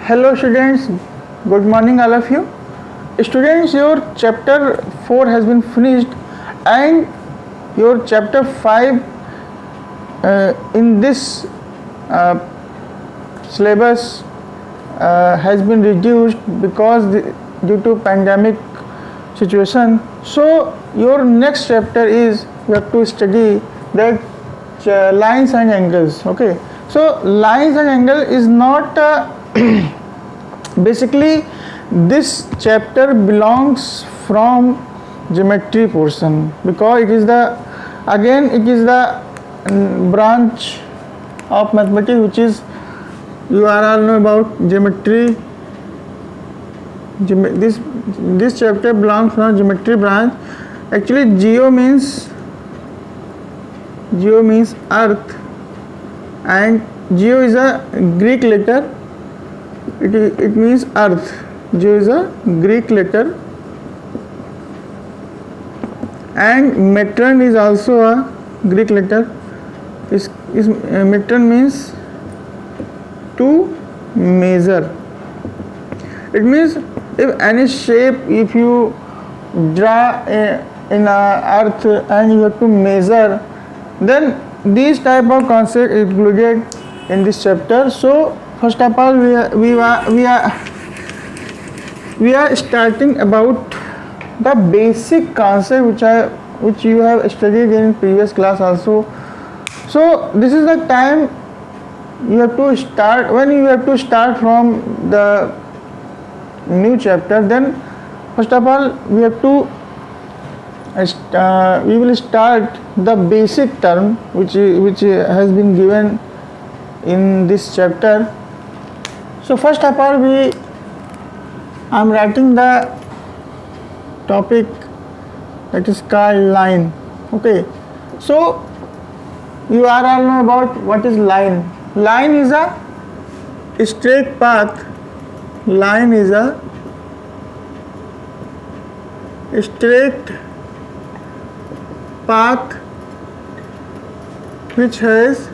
Hello students, good morning all of you. Students, your chapter 4 has been finished and your chapter 5 in this syllabus has been reduced because due to pandemic situation. So your next chapter is you have to study that lines and angles. Okay, so lines and angle is not basically this chapter belongs from geometry portion because it is the branch of mathematics which is you are all know about geometry. This chapter belongs from geometry branch. Actually geo means earth, and geo is a Greek letter. It means earth. Geo is a Greek letter, and metron is also a Greek letter. Metron means to measure. It means if any shape, if you draw in earth and you have to measure, then these type of concept included in this chapter. So first of all, we are starting about the basic concept which you have studied in previous class also. So this is the time you have to start. When you have to start from the new chapter, then first of all we will start the basic term which has been given in this chapter. So first of all I am writing the topic that is called line. Okay, so you are all know about what is line. Line is a straight path. Line is a straight path which has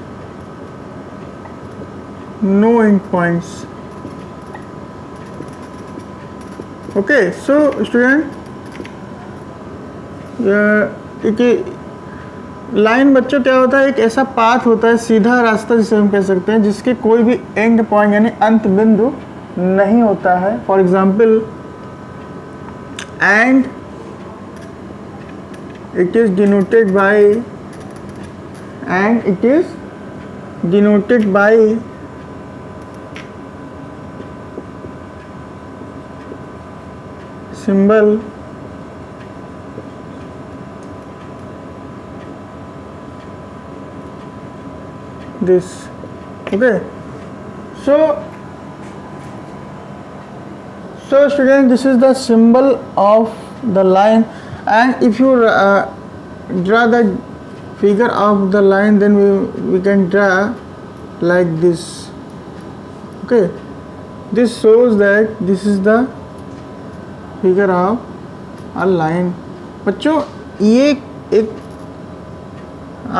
no endpoints. Okay, so student, line बच्चों क्या होता है? एक ऐसा path होता है, सीधा रास्ता जिसे हम कह सकते हैं, जिसके कोई भी एंड पॉइंट यानी अंत बिंदु नहीं होता है. For example, and it is denoted by symbol this. Okay, so student, this is the symbol of the line, and if you draw the figure of the line, then we can draw like this. Okay, this shows that this is the figure of a line. बच्चों, ये एक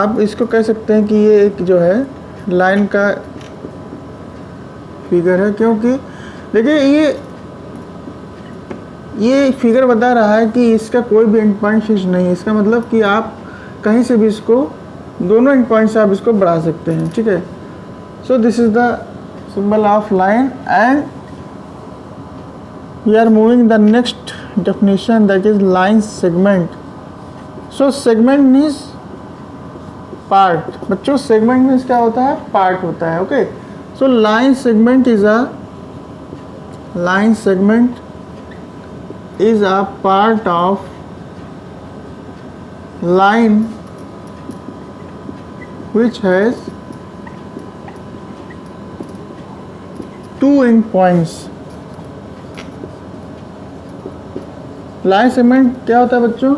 आप इसको कह सकते हैं कि ये एक जो है लाइन का फिगर है, क्योंकि देखिए ये फिगर बता रहा है कि इसका कोई भी एंड पॉइंट फिक्स नहीं है. इसका मतलब कि आप कहीं से भी इसको दोनों एंड पॉइंट से आप इसको बढ़ा सकते हैं. ठीक है, so this is the symbol of line, and we are moving the next definition, that is line segment. So segment means part. बच्चों, सेगमेंट मीन्स क्या होता है? पार्ट होता है. Okay, so line segment is a part of line which has two end points. Line segment क्या होता है बच्चों?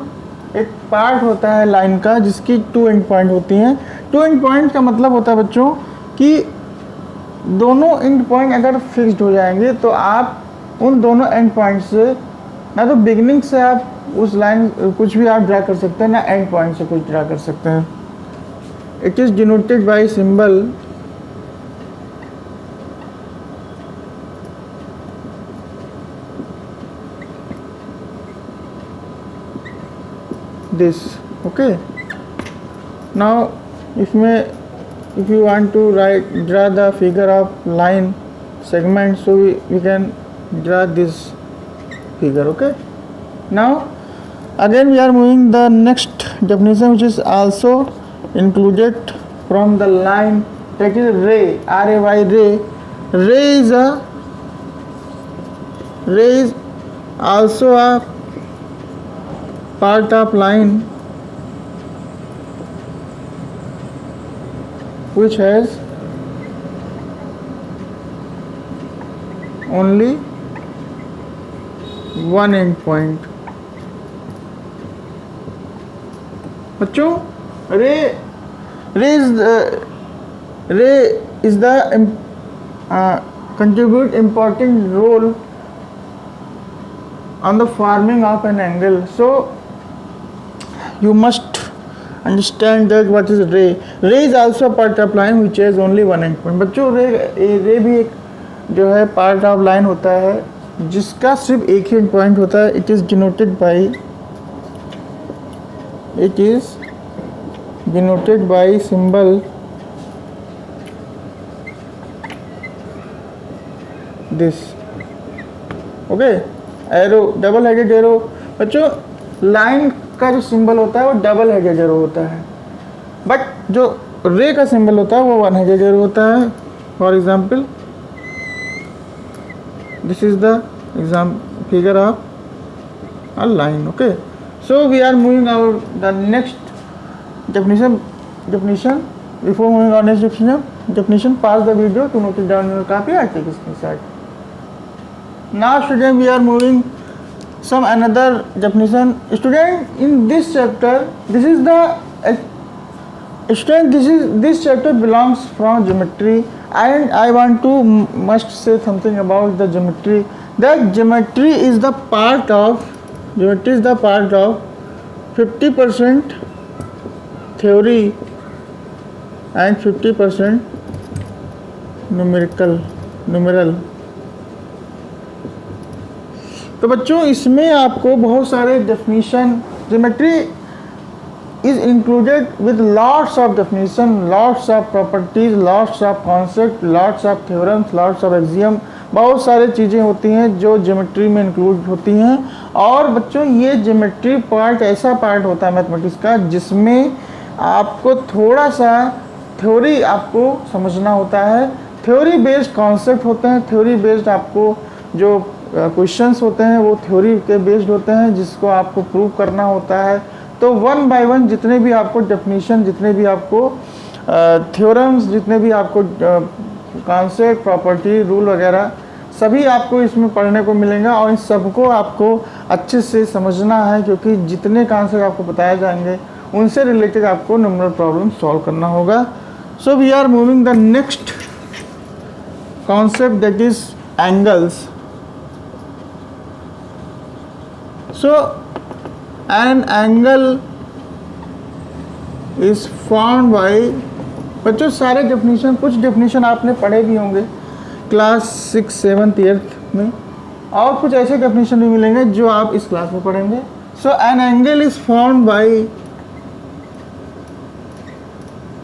एक पार्ट होता है लाइन का जिसकी टू एंड पॉइंट होती हैं. टू एंड पॉइंट का मतलब होता है बच्चों कि दोनों एंड पॉइंट अगर फिक्स्ड हो जाएंगे तो आप उन दोनों एंड पॉइंट से ना तो बिगिनिंग से आप उस लाइन कुछ भी आप ड्रा कर सकते हैं, ना एंड पॉइंट से कुछ ड्रा कर सकते हैं. It is denoted by symbol this. Okay, now if you want to draw the figure of line segment, so we can draw this figure. Okay, now again we are moving the next definition, which is also included from the line, that is ray, ray. Ray is also a part of line which has only one end point. बच्चों ray is the contribute important role on the forming of an angle. So you must understand that what is ray. Ray is also a part of line which has only one end point. बच्चों ray भी एक जो है part of line होता है जिसका सिर्फ एक ही एंड पॉइंट होता है. It is denoted by symbol this. Okay, arrow, double headed arrow. बच्चों लाइन का जो सिंबल होता है वो डबल हेडेड एरो होता है, बट जो रे का सिंबल होता है वो वन हेडेड एरो होता है. For example this is the figure of a line. Okay, so we are moving our the next definition. Before moving on next definition, pause the video to note it down in your copy and take a screenshot. Now student, we are moving some another definition. Student, in this chapter, this chapter belongs from geometry, and I want to must say something about the geometry. That geometry is the part of 50% theory and 50% numeral. तो बच्चों इसमें आपको बहुत सारे definition, geometry is included with lots of definition, lots of properties, lots of concept, lots of theorems, lots of axiom. बहुत सारे चीज़ें होती हैं जो ज्योमेट्री में इंक्लूड होती हैं. और बच्चों ये ज्योमेट्री पार्ट ऐसा पार्ट होता है मैथमेटिक्स का जिसमें आपको थोड़ा सा थ्योरी आपको समझना होता है. थ्योरी बेस्ड कॉन्सेप्ट होते हैं, थ्योरी बेस्ड आपको जो क्वेश्चंस होते हैं वो थ्योरी के बेस्ड होते हैं जिसको आपको प्रूव करना होता है. तो वन बाय वन जितने भी आपको डेफिनेशन, जितने भी आपको थ्योरम्स, जितने भी आपको कॉन्सेप्ट, प्रॉपर्टी, रूल वगैरह सभी आपको इसमें पढ़ने को मिलेगा और इन सबको आपको अच्छे से समझना है, क्योंकि जितने कॉन्सेप्ट आपको बताए जाएंगे उनसे रिलेटेड आपको न्यूमेरिकल प्रॉब्लम सॉल्व करना होगा. So we are moving the next concept, that is angles. So an angle is formed by, बच्चों सारे डेफिनेशन, कुछ डेफिनेशन आपने पढ़े भी होंगे क्लास 6, 7, 8 में, और कुछ ऐसे डेफिनेशन भी मिलेंगे जो आप इस क्लास में पढ़ेंगे. So an angle is formed by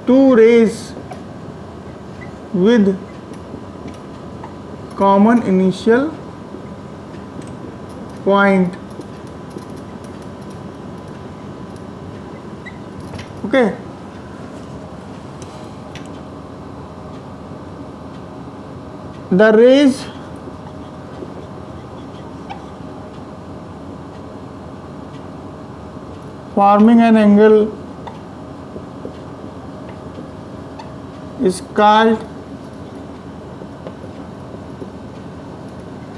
two rays with common initial point. Okay, the rays forming an angle is called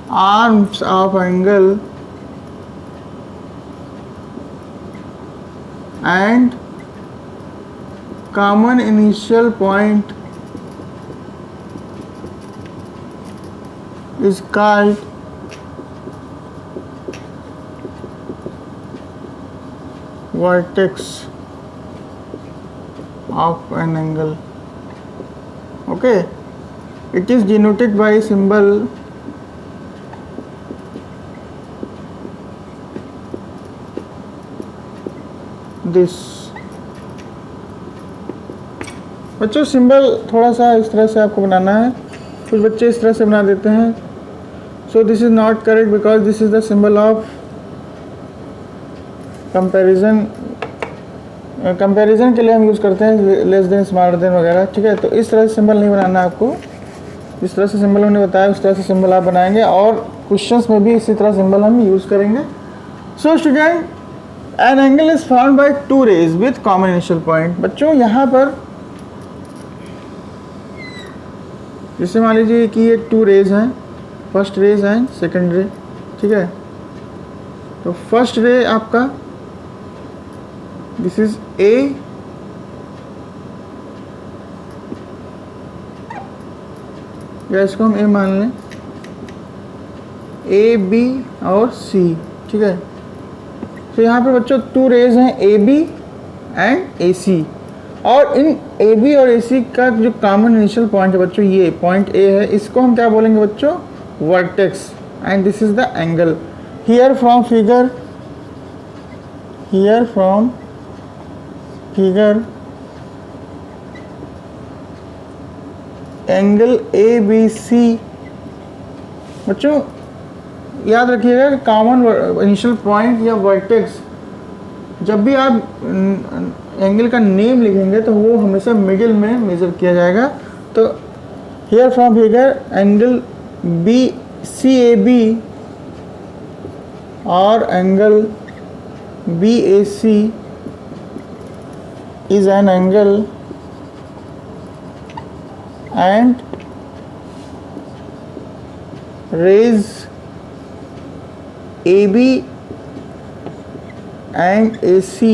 arms of angle, and common initial point is called vertex of an angle. Okay, it is denoted by symbol this. बच्चों symbol थोड़ा सा इस तरह से आपको बनाना है, कुछ बच्चे इस तरह से बना देते हैं। So this is not correct because this is the symbol of comparison. Comparison के लिए हम यूज़ करते हैं लेस देन, स्मॉलर देन वगैरह, ठीक है। तो इस तरह से सिंबल नहीं बनाना आपको, जिस तरह से सिंबल हमने बताया उस तरह से सिंबल आप बनाएंगे, और क्वेश्चंस में भी इसी तरह सिंबल हम यूज़ करेंगे। So student, an angle is found by two rays with common initial point. बच्चों यहाँ पर जैसे मान लीजिए कि ये टू रेज हैं, first rays and second ray, ठीक है। तो फर्स्ट रे आपका दिस इज ए, या इसको हम ए मान लें, ए बी और सी, ठीक है। तो यहाँ पर बच्चों टू रेज हैं ए बी एंड ए सी, और इन ए बी और ए सी का जो कॉमन इनिशियल पॉइंट है बच्चों, ये पॉइंट ए है, इसको हम क्या बोलेंगे बच्चों, vertex, and this is the angle. Here from figure angle A B C. बच्चों याद रखिएगा कॉमन इनिशियल पॉइंट या वर्टेक्स, जब भी आप एंगल का नेम लिखेंगे तो वो हमेशा मिडिल में मेजर किया जाएगा। तो here from figure angle B C A B और angle B A C is an angle and rays A B and AC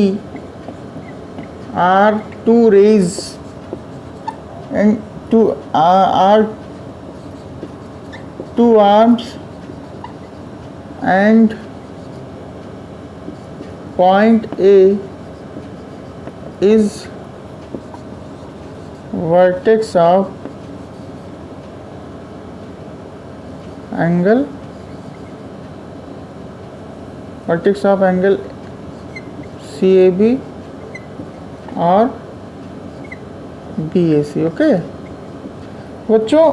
are two rays and are two arms, and point A is vertex of angle CAB और BAC। Okay बच्चों,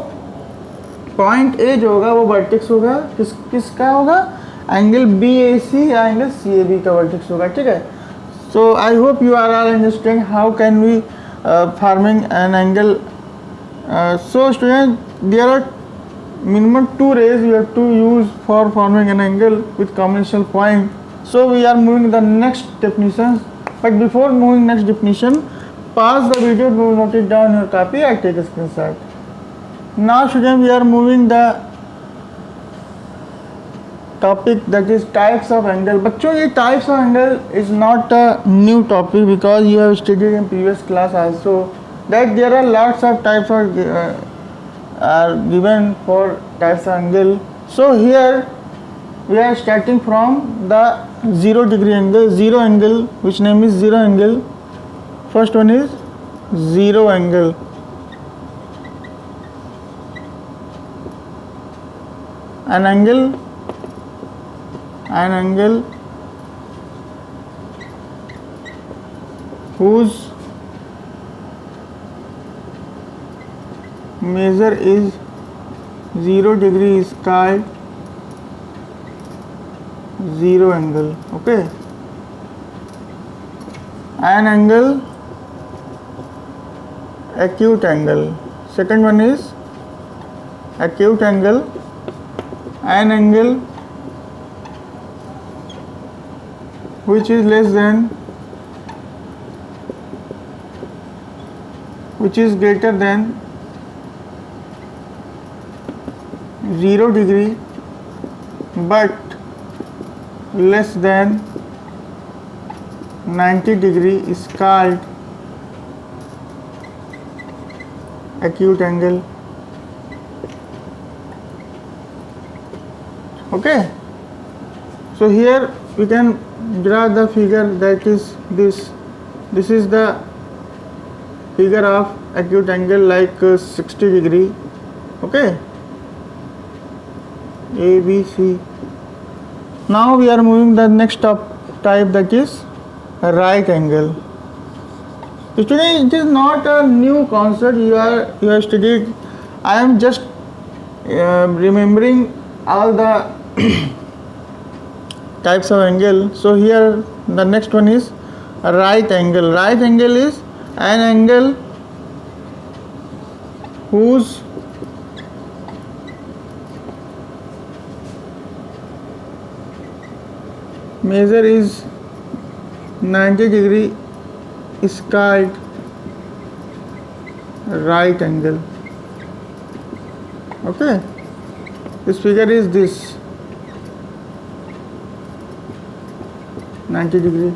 point A जो होगा वो vertex होगा, किसका होगा, angle BAC या angle CAB का वर्टेक्स होगा, ठीक है। So I hope you are all understand how can we forming an angle. So student, there are minimum two rays you have to use for forming an angle with combinational point. So we are moving the next definitions, but before moving next definition, pause the video, do note it down in your copy and take a screenshot. Now student, we are moving the topic that is types of angle. बच्चों ये types of angle is not a new topic because you have studied in previous class also that there are lots of types of are given for types of angle. So here we are starting from the 0 degree angle, which name is zero angle. First one is zero angle. An angle whose measure is 0 degree is called zero angle. Okay, an angle, acute angle. Second one is acute angle, an angle which is greater than 0 degree but less than 90 degree is called acute angle. Okay, so here we can draw the figure that is this is the figure of acute angle like 60 degree. Okay, A, B, C. Now we are moving the next type, that is right angle. Student, it is not a new concept you have studied. I am just remembering all the types of angle. So here the next one is a right angle. Right angle is an angle whose measure is 90 degree is called right angle. Okay, this figure is this 90 degree.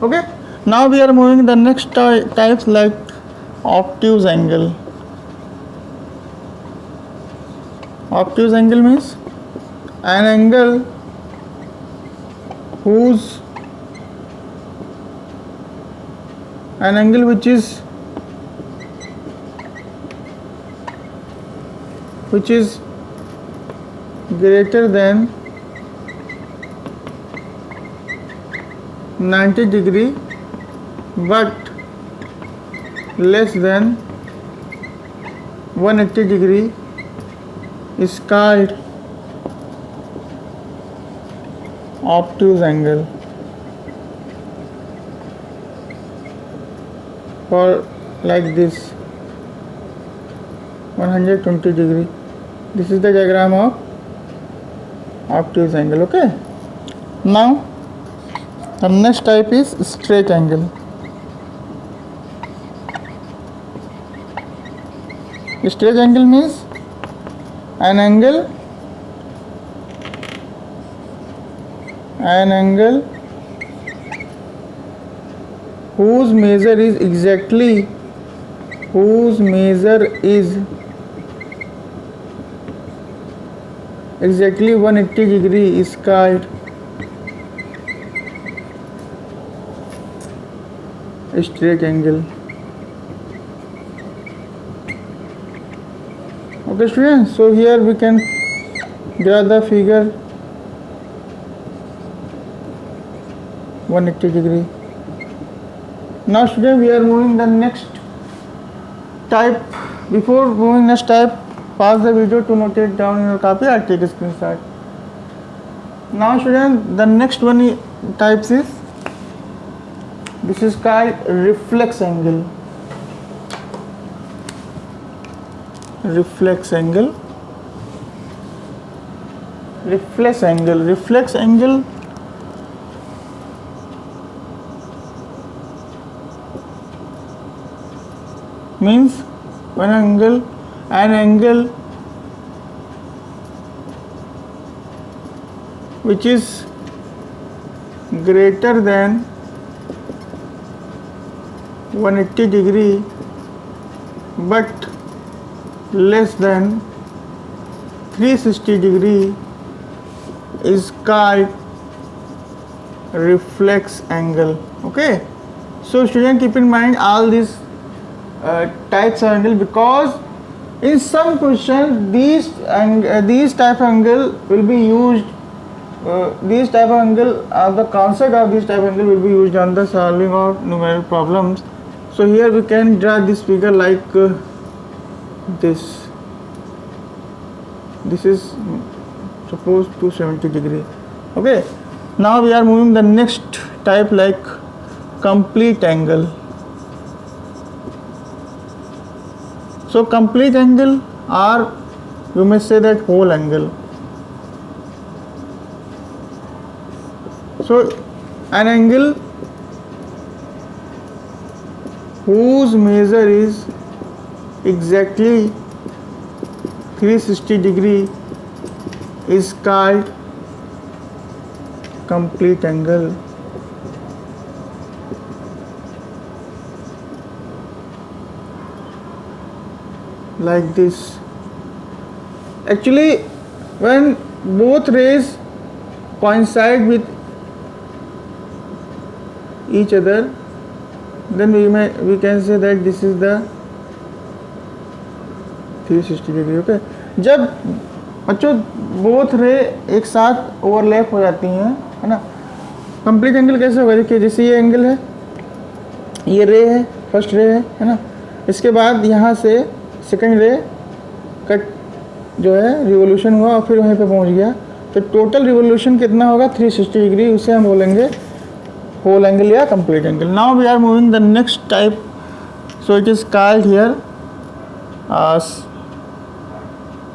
Okay, now we are moving the next types like obtuse angle. Obtuse angle means an angle whose an angle which is greater than 90 degree but less than 180 degree is called obtuse angle. For like this 120 degree. This is the diagram of obtuse angle. Okay, now the next type is straight angle. Straight angle means an angle whose measure is exactly 180 degree is called straight angle. Okay students, so here we can draw the figure 180 degree. Now students, we are moving the next type. Before moving next type, pause the video to note it down in your copy or take a screenshot. Now students, the next one types is, this is called reflex angle. Reflex angle means an angle which is greater than 180 degree but less than 360 degree is called reflex angle. Okay, so student, keep in mind all these types of angle, because in some question these type of angle will be used. These type of angle, the concept of this type of angle will be used on the solving of numerical problems. So here we can draw this figure like this. This is suppose 270 degree. Okay, now we are moving the next type like complete angle. So complete angle, or you may say that whole angle. So an angle whose measure is exactly 360 degree is called complete angle. Like this. Actually, when both rays coincide with each other, then we can say that this is the 360 degree. Okay, जब बच्चों both ray एक साथ overlap हो जाती हैं, है ना, complete angle कैसे होगा? देखिए जैसे ये एंगल है, ये रे है, फर्स्ट रे है ना, इसके बाद यहाँ से सेकंड रे कट जो है रिवोल्यूशन हुआ और फिर वहीं पे पहुँच गया, तो टोटल रिवोल्यूशन कितना होगा? 360 डिग्री, उसे हम बोलेंगे होल एंगल या complete angle. Now we are moving the next type, so it is called here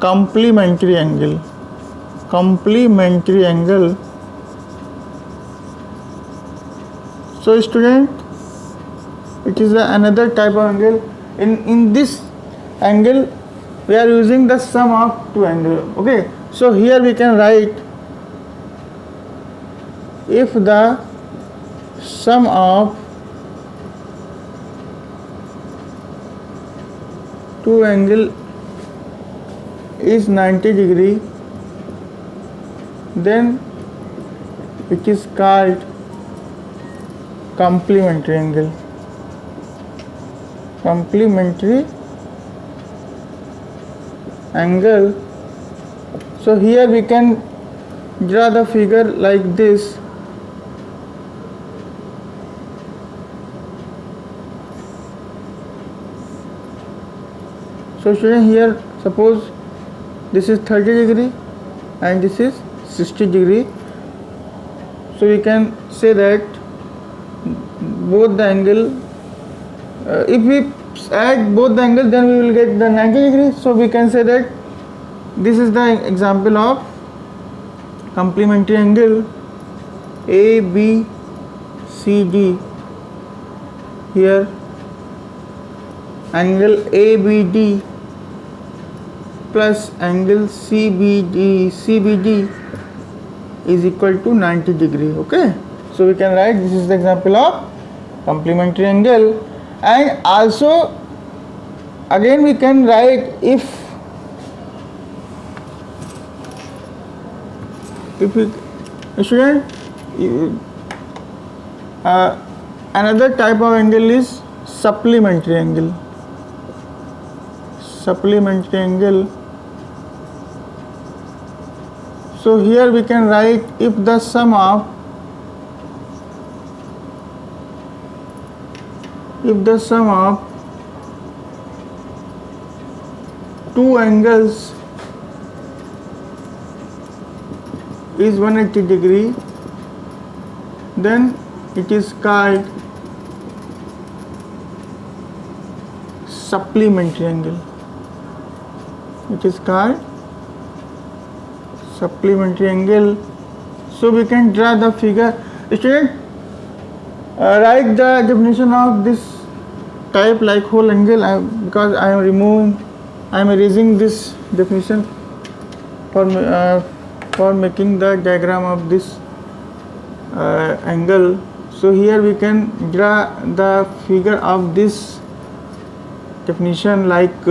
complementary angle. Complementary angle. So student, it is another type of angle. In this angle we are using the sum of two angles. Okay, so here we can write, if the sum of two angle is 90 degree, then it is called complementary angle. Complementary angle. So here we can draw the figure like this. So student, here suppose this is 30 degree and this is 60 degree. So we can say that both the angle, if we add both the angle, then we will get the 90 degree. So we can say that this is the example of complementary angle ABCD. Here angle ABD plus angle CBD is equal to 90 degree. Okay, so we can write this is the example of complementary angle. And also again we can write, if we student, another type of angle is supplementary angle. Supplementary angle. So here we can write, if the sum of two angles is 180 degree, then it is called supplementary angle. It is called supplementary angle. So we can draw the figure. Student, write the definition of this type like whole angle, because I am erasing this definition for making the diagram of this angle. So here we can draw the figure of this definition like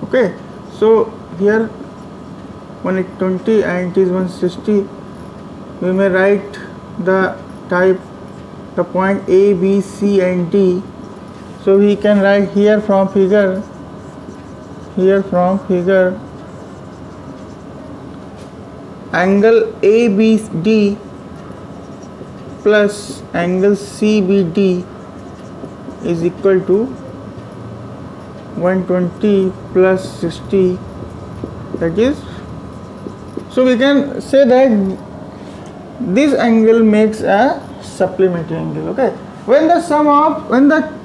okay, so here 120 and it is 160. We may write the type, the point A, B, C and D. So we can write here from figure angle ABD plus angle CBD is equal to 120 plus 60, that is, so we can say that this angle makes a supplementary angle. Okay, when the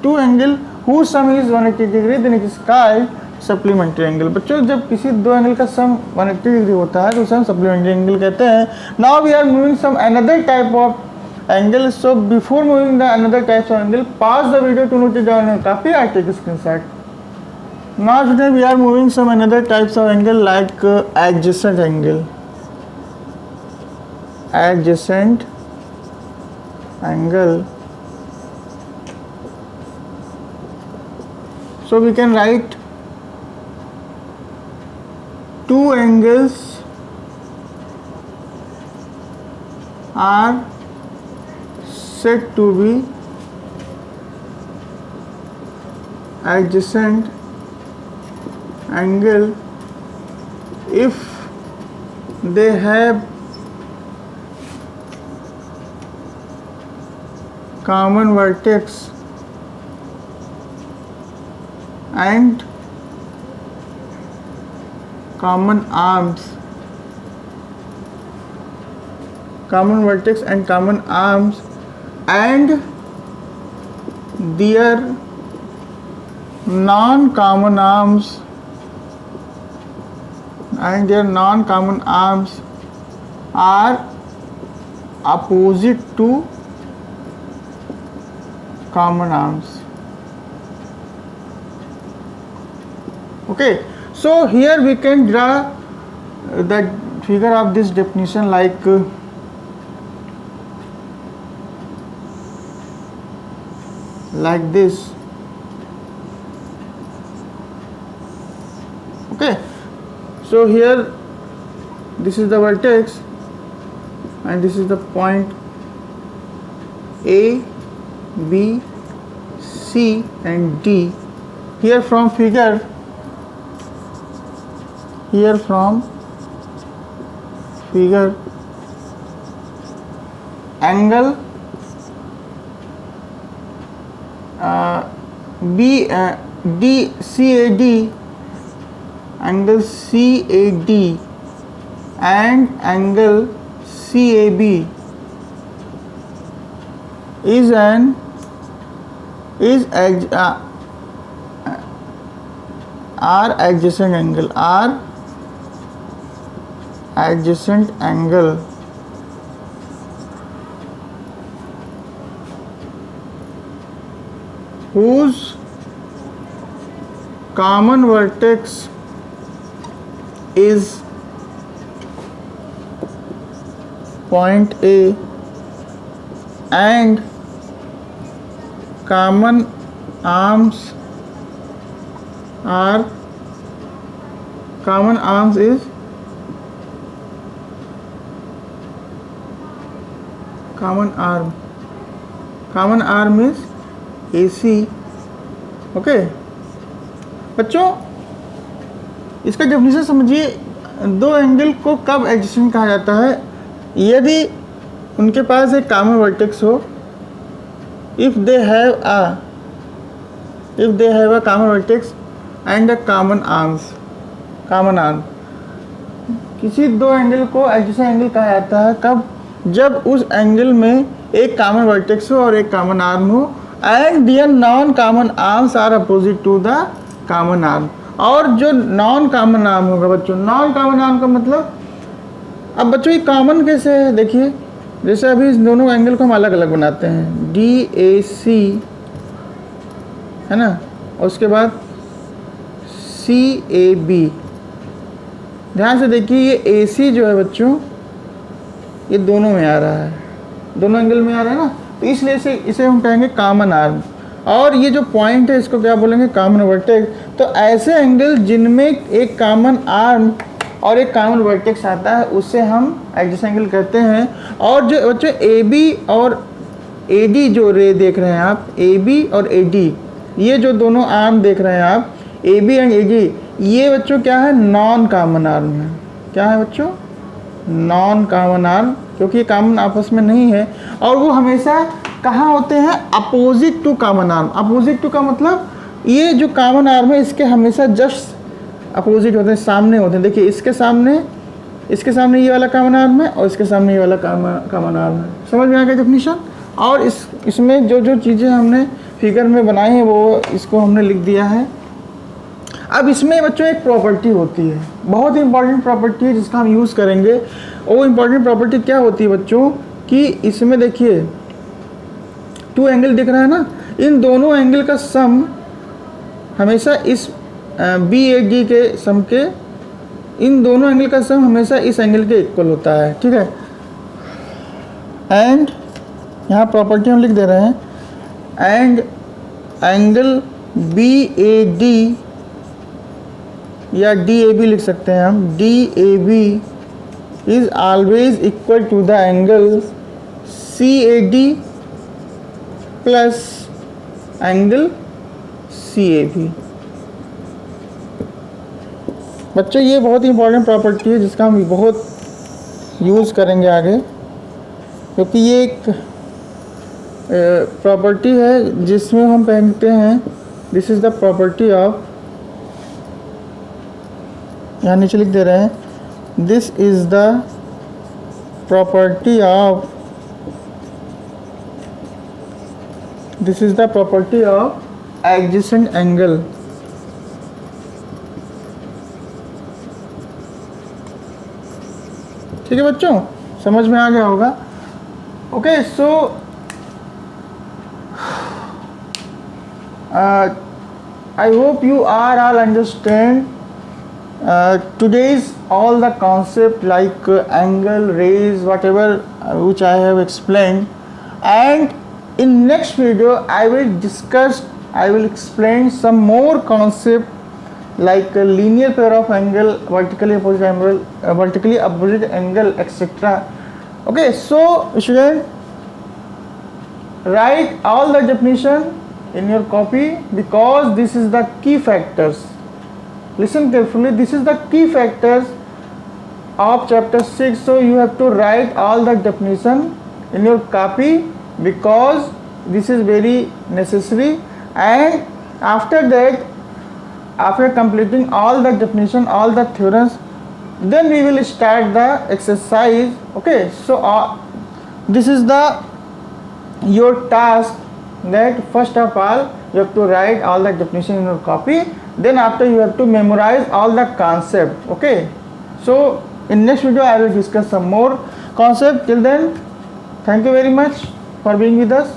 two angle whose sum is 180 degree, then it is called supplementary angle. बच्चों, जब किसी दो angle का सम 180 degree होता है तो उसे हम supplementary angle कहते हैं. Now we are moving some another type of angle. So before moving the another types of angle, pause the video to note it down. काफी I take a screenshot. Now today we are moving some another types of angle like adjacent angle. Adjacent angle. So we can write two angles are said to be adjacent angle if they have common vertex and common arms, common vertex and common arms, and their non-common arms are opposite to common arms. Okay, so here we can draw the figure of this definition like this. Okay, so here this is the vertex and this is the point A, B, C and D. Here from figure, angle CAD, angle CAD and angle CAB are adjacent angle whose common vertex is point A and common arms is common arm is AC. Okay बच्चों, इसका definition समझिए। दो angle को कब adjacent कहा जाता है? यदि उनके पास एक कॉमन वर्टेक्स हो, if they have a common vertex and a common arm. किसी दो एंगल को एडजेसेंट एंगल कहा जाता है कब? जब उस एंगल में एक कॉमन वर्टेक्स हो और एक कॉमन आर्म हो and their non common arms are opposite to the common arm. और जो नॉन कॉमन आर्म होगा बच्चों, नॉन कॉमन आर्म का मतलब, अब बच्चों ये कॉमन कैसे है? देखिए, जैसे अभी इस दोनों एंगल को हम अलग अलग बनाते हैं, DAC है ना, और उसके बाद CAB। ध्यान से देखिए, ये AC जो है बच्चों, ये दोनों में आ रहा है, दोनों एंगल में आ रहा है ना, तो इसलिए इसे हम कहेंगे कॉमन आर्म। और ये जो पॉइंट है इसको क्या बोलेंगे? Common vertex. तो ऐसे एंगल जिनमें एक कॉमन आर्म और एक कॉमन वर्टेक्स आता है उससे हम एडजेसेंट एंगल कहते हैं। और जो बच्चों AB और AD जो रे देख रहे हैं आप, AB और AD, ये जो दोनों आर्म देख रहे हैं आप, AB एंड AD, ये बच्चों क्या है? नॉन कॉमन आर्म है। क्या है बच्चों? नॉन कॉमन आर्म, क्योंकि ये कॉमन आपस में नहीं है। और वो हमेशा कहाँ होते हैं? Opposite to common arm. Opposite to का मतलब, ये जो कॉमन आर्म है इसके हमेशा जस्ट अपोजिट होते हैं, सामने होते हैं। देखिए, इसके सामने ये वाला कॉमन आर्म है और इसके सामने ये वाला कॉमन आर्म है। समझ में आ गया डेफिनेशन? और इसमें जो चीज़ें हमने फिगर में बनाई हैं वो इसको हमने लिख दिया है। अब इसमें बच्चों एक प्रॉपर्टी होती है, बहुत ही इंपॉर्टेंट प्रॉपर्टी है जिसका हम यूज़ करेंगे। वो इंपॉर्टेंट प्रॉपर्टी क्या होती है बच्चों कि इसमें देखिए, टू एंगल दिख रहा है ना, इन दोनों एंगल का सम हमेशा इस BAD के सम के, इन दोनों एंगल का सम हमेशा इस एंगल के इक्वल होता है। ठीक है, एंड यहाँ प्रॉपर्टी हम लिख दे रहे हैं, एंड एंगल BAD या DAB लिख सकते हैं हम, DAB is always equal to the angle CAD plus angle CAB। बच्चों, ये बहुत ही इंपॉर्टेंट प्रॉपर्टी है जिसका हम बहुत यूज़ करेंगे आगे, क्योंकि ये एक प्रॉपर्टी है जिसमें हम पहनते हैं। This is the property of, यहाँ नीचे लिख दे रहे हैं, this is the property of, this is the property of adjacent angle. ठीक है बच्चों, समझ में आ गया होगा। Okay, so I hope you are all understand today's all the concept like angle, rays, whatever which I have explained, and in next video I will explain some more concept like a linear pair of angle, vertically opposite angle, etc. Okay, so student, write all the definition in your copy, because this is the key factors. Listen carefully, this is the key factors of chapter 6, so you have to write all the definition in your copy, because this is very necessary. And after that, after completing all the definition, all the theorems, then we will start the exercise. Okay, so this is the your task, that first of all you have to write all the definition in your copy, then after you have to memorize all the concept. Okay, so in next video I will discuss some more concept. Till then, thank you very much for being with us.